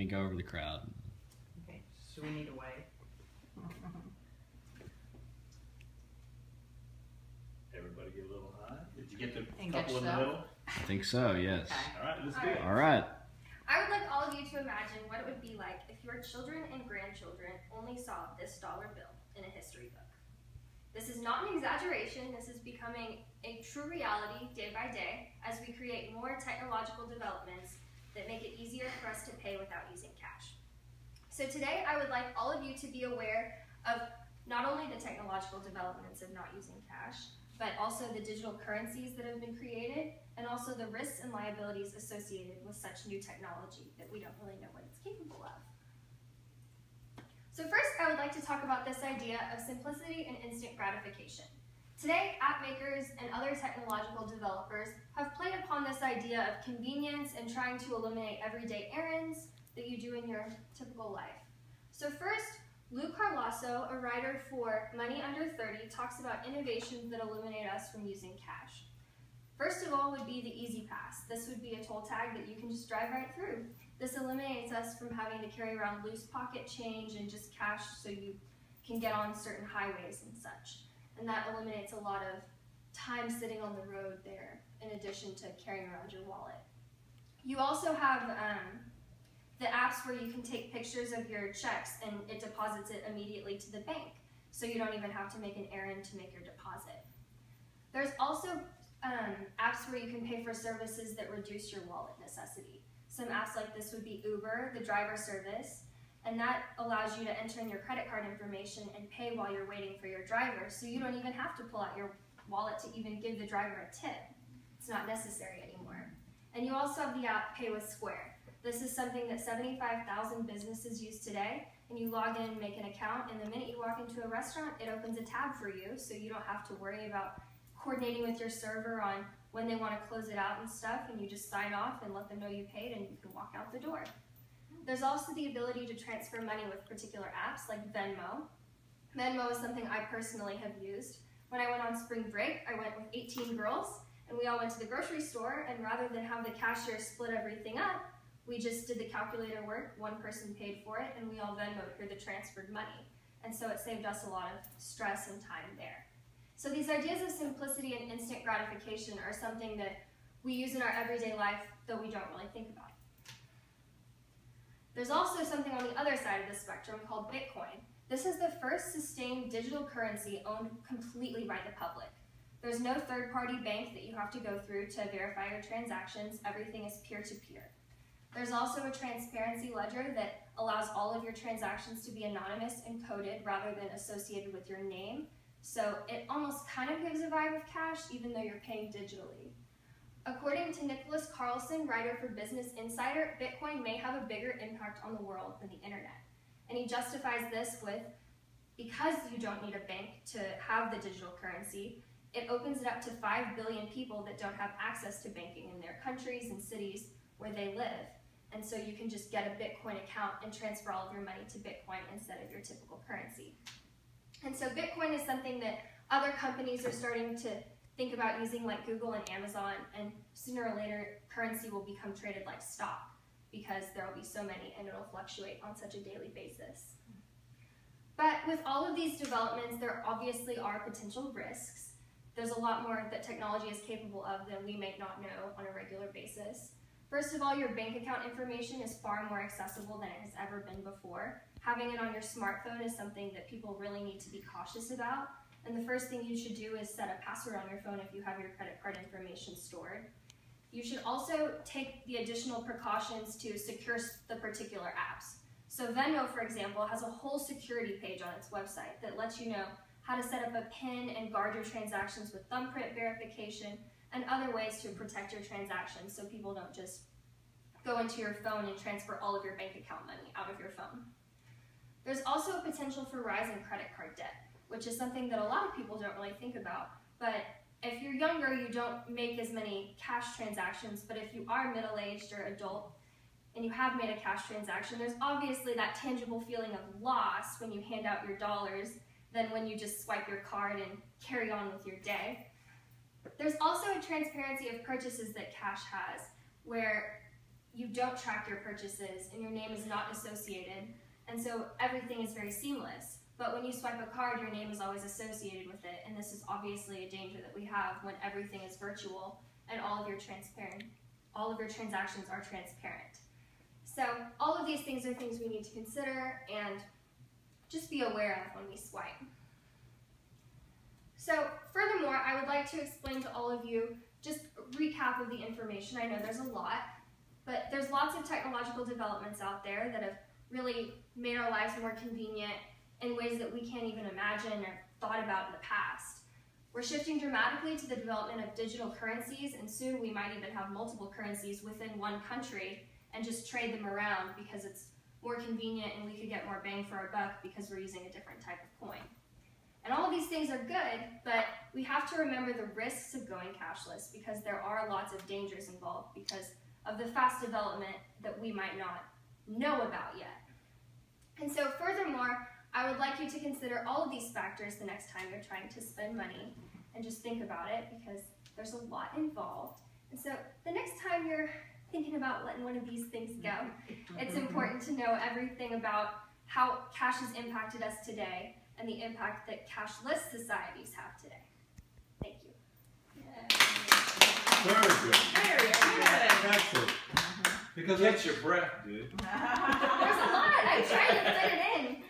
me go over the crowd. Okay, so we need a way. Everybody get a little high. Did you get the And couple get in the yourself? middle? I think so, yes. Okay. All right, let's All do right. it. All right. I would like all of you to imagine what it would be like if your children and grandchildren only saw this dollar bill in a history book. This is not an exaggeration. This is becoming a true reality day by day as we create more technological developments that make it easier for us to pay without using cash. So today I would like all of you to be aware of not only the technological developments of not using cash, but also the digital currencies that have been created, and also the risks and liabilities associated with such new technology that we don't really know what it's capable of. So first, I would like to talk about this idea of simplicity and instant gratification. Today, app makers and other technological developers have played upon this idea of convenience and trying to eliminate everyday errands that you do in your typical life. So first, Lou Carlasso, a writer for Money Under 30, talks about innovations that eliminate us from using cash. First of all would be the Easy Pass. This would be a toll tag that you can just drive right through. This eliminates us from having to carry around loose pocket change and just cash so you can get on certain highways and such. And that eliminates a lot of time sitting on the road there, in addition to carrying around your wallet. You also have the apps where you can take pictures of your checks and it deposits it immediately to the bank, so you don't even have to make an errand to make your deposit. There's also apps where you can pay for services that reduce your wallet necessity. Some apps like this would be Uber, the driver service, and that allows you to enter in your credit card information and pay while you're waiting for your driver, so you don't even have to pull out your wallet to even give the driver a tip. It's not necessary anymore. And you also have the app Pay with Square. This is something that 75,000 businesses use today, and you log in and make an account, and the minute you walk into a restaurant, it opens a tab for you, so you don't have to worry about coordinating with your server on when they want to close it out and stuff, and you just sign off and let them know you paid, and you can walk out the door. There's also the ability to transfer money with particular apps like Venmo. Venmo is something I personally have used. When I went on spring break, I went with 18 girls, and we all went to the grocery store, and rather than have the cashier split everything up, we just did the calculator work, one person paid for it, and we all Venmo'd for the transferred money. And so it saved us a lot of stress and time there. So these ideas of simplicity and instant gratification are something that we use in our everyday life, though we don't really think about. There's also something on the other side of the spectrum called Bitcoin. This is the first sustained digital currency owned completely by the public. There's no third-party bank that you have to go through to verify your transactions. Everything is peer-to-peer. There's also a transparency ledger that allows all of your transactions to be anonymous and coded rather than associated with your name. So it almost kind of gives a vibe of cash, even though you're paying digitally. According to Nicholas Carlson, writer for Business Insider, Bitcoin may have a bigger impact on the world than the internet. And he justifies this with, because you don't need a bank to have the digital currency, it opens it up to 5 billion people that don't have access to banking in their countries and cities where they live. And so you can just get a Bitcoin account and transfer all of your money to Bitcoin instead of your typical currency. And so Bitcoin is something that other companies are starting to think about using, like Google and Amazon, and sooner or later currency will become traded like stock because there will be so many and it'll fluctuate on such a daily basis. But with all of these developments, there obviously are potential risks. There's a lot more that technology is capable of than we may not know on a regular basis. First of all, your bank account information is far more accessible than it has ever been before. Having it on your smartphone is something that people really need to be cautious about. And the first thing you should do is set a password on your phone if you have your credit card information stored. You should also take the additional precautions to secure the particular apps. So Venmo, for example, has a whole security page on its website that lets you know how to set up a PIN and guard your transactions with thumbprint verification and other ways to protect your transactions so people don't just go into your phone and transfer all of your bank account money out of your phone. There's also a potential for rising credit card debt, which is something that a lot of people don't really think about. But if you're younger, you don't make as many cash transactions, but if you are middle-aged or adult and you have made a cash transaction, there's obviously that tangible feeling of loss when you hand out your dollars than when you just swipe your card and carry on with your day. There's also a transparency of purchases that cash has, where you don't track your purchases and your name is not associated, and so everything is very seamless. But when you swipe a card, your name is always associated with it, and this is obviously a danger that we have when everything is virtual and all of your transactions are transparent. So all of these things are things we need to consider and just be aware of when we swipe. So furthermore, I would like to explain to all of you just a recap of the information. I know there's a lot, but there's lots of technological developments out there that have really made our lives more convenient in ways that we can't even imagine or thought about in the past. We're shifting dramatically to the development of digital currencies, and soon we might even have multiple currencies within one country and just trade them around because it's more convenient and we could get more bang for our buck because we're using a different type of coin. And all of these things are good, but we have to remember the risks of going cashless because there are lots of dangers involved because of the fast development that we might not know about yet. And so furthermore, I would like you to consider all of these factors the next time you're trying to spend money and just think about it because there's a lot involved. And so the next time you're thinking about letting one of these things go, it's important to know everything about how cash has impacted us today and the impact that cashless societies have today. Thank you. Very good. Very good. Excellent. Because Catch your breath, dude. There's a lot. I'm trying to fit it in.